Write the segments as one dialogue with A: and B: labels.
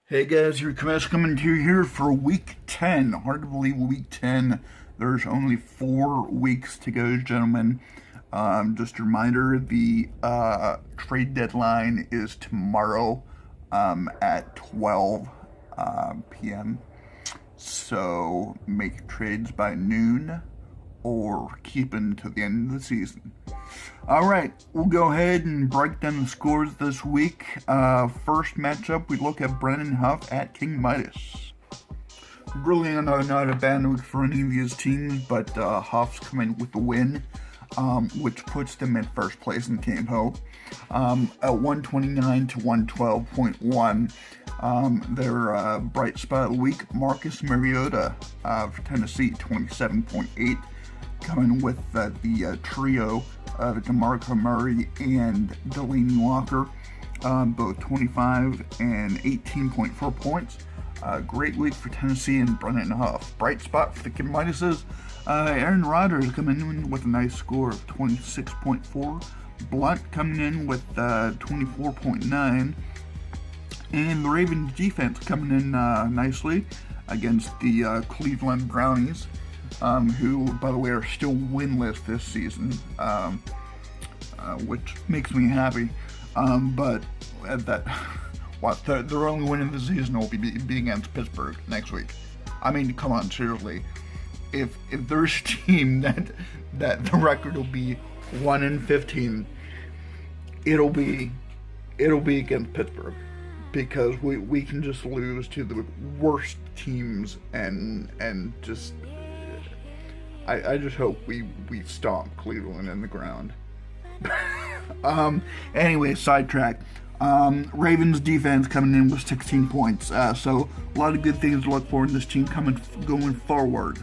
A: Hey guys, your commander coming to you here for week 10. Hard to believe week 10. There's only 4 weeks to go, gentlemen. Just a reminder, the trade deadline is tomorrow at 12 p.m. So make trades by noon or keep until the end of the season. All right, we'll go ahead and break down the scores this week. First matchup, we look at Brennan Huff at King Midas. Really not a bad week for any of these teams, but Huff's coming with the win, which puts them in first place in Team Hope at 129 to 112.1. Their bright spot of the week, Marcus Mariota for Tennessee, 27.8. Coming with the trio of DeMarco Murray and Delaney Walker, both 25 and 18.4 points. Great week for Tennessee and Brennan Huff. Bright spot for the King Midases. Aaron Rodgers coming in with a nice score of 26.4. Blunt coming in with 24.9. And the Ravens defense coming in nicely against the Cleveland Brownies, who, by the way, are still winless this season, which makes me happy. But their only win in the season will be against Pittsburgh next week. I mean, come on, seriously. If there's a team that the record will be 1-15, it'll be against Pittsburgh. Because we can just lose to the worst teams and just I just hope we stomp Cleveland in the ground. Anyway, sidetrack. Ravens defense coming in with 16 points. So a lot of good things to look for in this team going forward.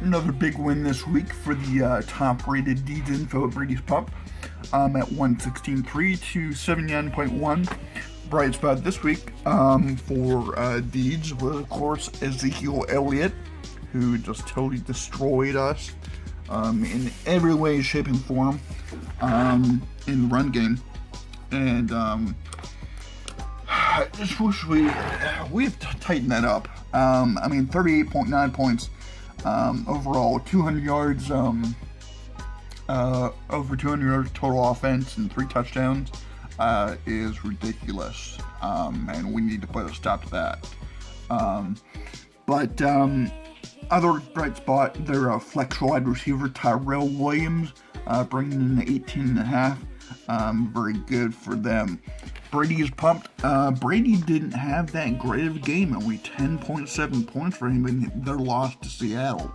A: Another big win this week for the top-rated Deeds Info at Brady's Pump. At 116.3 to 79.1. Bright spot this week for Deeds was, of course, Ezekiel Elliott, who just totally destroyed us in every way, shape, and form in the run game. And I just wish we have tightened that up. 38.9 points overall, 200 yards. Over 200 yards total offense and 3 touchdowns is ridiculous, and we need to put a stop to that. But other bright spot, their flex wide receiver Tyrell Williams bringing in 18.5. Very good for them. Brady is pumped. Brady didn't have that great of a game, only 10.7 points for him in their loss to Seattle.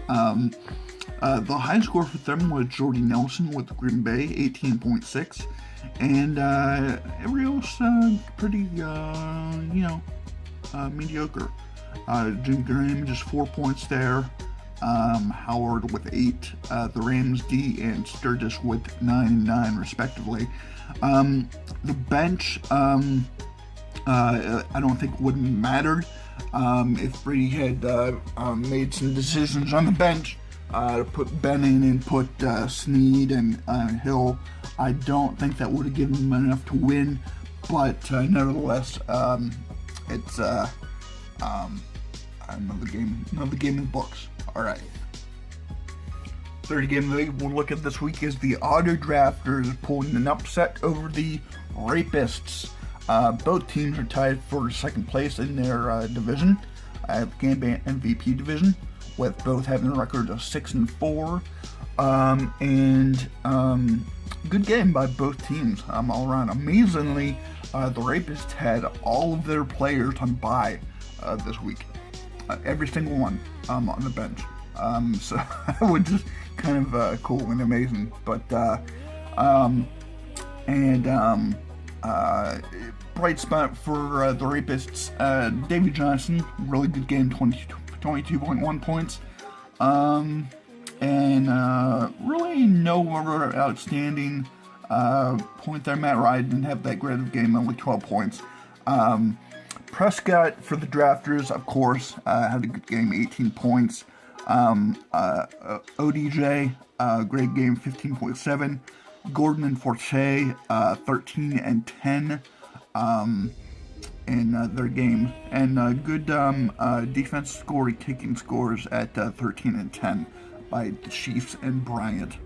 A: The high score for them was Jordy Nelson with Green Bay, 18.6. And every else pretty, mediocre. Jim Graham, just 4 points there. Howard with 8. The Rams D and Sturgis with 9 and 9, respectively. The bench, I don't think would have mattered if Brady had made some decisions on the bench. To put Ben in and put Snead and Hill. I don't think that would have given them enough to win, but nevertheless, it's another game in the books. All right. Third game of the week we'll look at this week is the Auto Drafters pulling an upset over the Rapists. Both teams are tied for second place in their division, the Gambit MVP division, with both having a record of 6-4, and good game by both teams all around. Amazingly, the Rapists had all of their players on bye this week, every single one on the bench. So that was just kind of cool and amazing. But bright spot for the Rapists, Davy Johnson, really good game, 22.1 points, and really no other outstanding point there. Matt Ryan didn't have that great of a game, only 12 points. Prescott for the Drafters, of course, had a good game, 18 points. ODJ, great game, 15.7. Gordon and Forte, 13 and 10. in their games, and good defense score, kicking scores at 13 and 10 by the Chiefs and Bryant.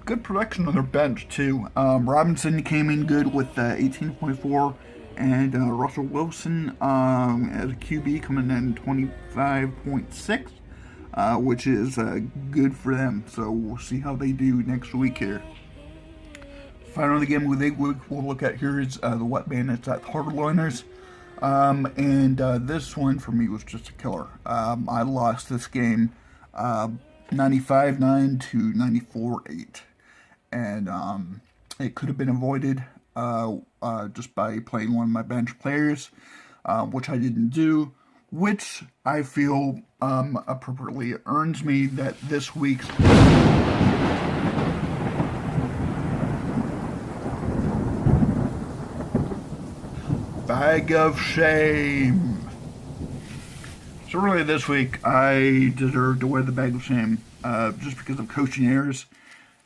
A: Good production on their bench too. Robinson came in good with 18.4, and Russell Wilson as a QB coming in 25.6, which is good for them. So we'll see how they do next week here. Finally, the game we'll look at here is the Wet Bandits at Harvard Liners. And this one for me was just a killer. I lost this game 95-9 to 94-8. And it could have been avoided just by playing one of my bench players, which I didn't do, which I feel appropriately earns me that this week's bag of shame. So really this week I deserve to wear the bag of shame just because of coaching errors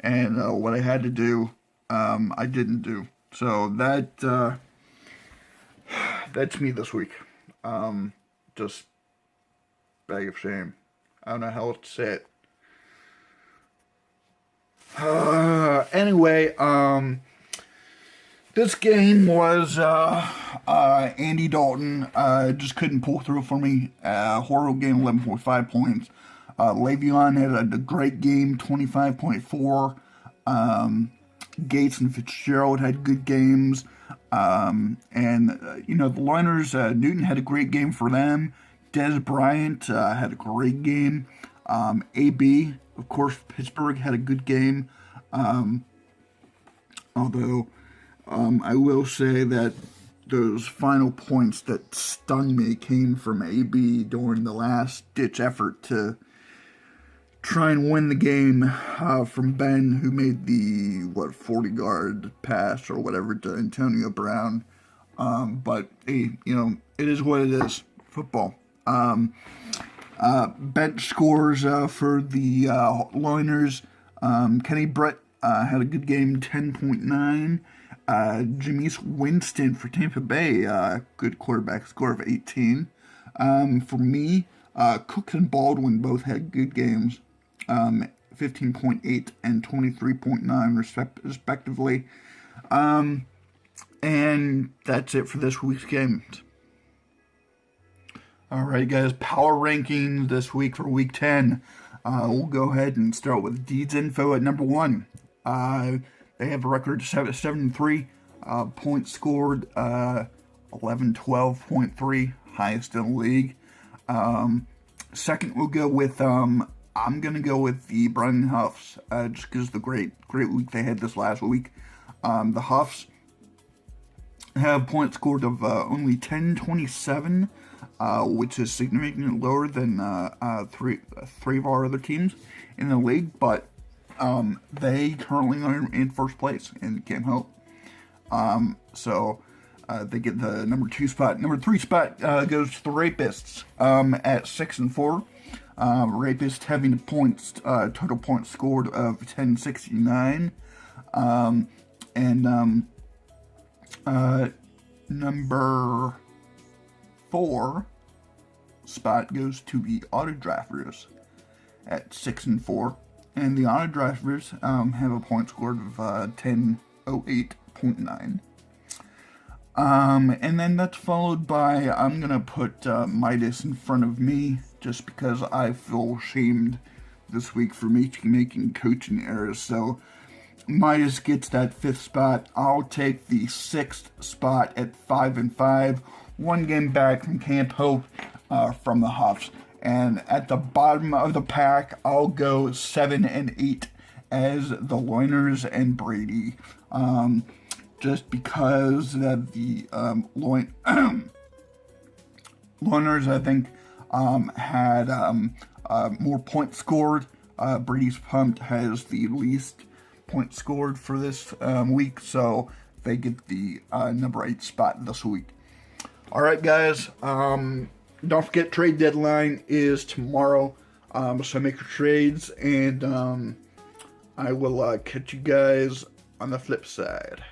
A: and what I had to do I didn't do. So that's me this week. Just bag of shame. I don't know how else to say it. Anyway, this game was Andy Dalton just couldn't pull through for me. Horrible game, 11.5 points. Le'Veon had a great game, 25.4. Gates and Fitzgerald had good games. And the Liners, Newton had a great game for them. Dez Bryant had a great game. AB, of course, Pittsburgh had a good game. Although I will say that those final points that stung me came from AB during the last-ditch effort to try and win the game from Ben, who made the 40-yard pass or whatever to Antonio Brown. But hey, it is what it is. Football. Bench scores for the Liners. Kenny Brett had a good game, 10.9. Jameis Winston for Tampa Bay, good quarterback score of 18. For me, Cooks and Baldwin both had good games, 15.8 and 23.9 respectively. And that's it for this week's games. Alright guys, power rankings this week for week 10. We'll go ahead and start with Deeds Info at number 1. They have a record of 7-3, points scored 11-12.3, highest in the league. Second, we'll go with I'm gonna go with the Brighton Huffs, just because of the great week they had this last week. The Huffs have points scored of only 10-27, which is significantly lower than three of our other teams in the league, but they currently are in first place and can't help. So they get the number 2 spot. Number 3 spot goes to the Rapists at 6-4. Rapists having total points scored of 1069. Number 4 spot goes to the Autodrafters at 6-4. And the Auto Drivers have a point score of 1008.9. And then that's followed by, I'm going to put Midas in front of me, just because I feel shamed this week for making coaching errors. So Midas gets that 5th spot. I'll take the 6th spot at 5-5. One game back from Camp Hope from the Huffs. And at the bottom of the pack, I'll go 7-8 as the Liners and Brady. Just because that the Liners, I think, had more points scored. Brady's Pumped has the least points scored for this week, so they get the number 8 spot this week. All right, guys. Don't forget, trade deadline is tomorrow, so make your trades, and I will catch you guys on the flip side.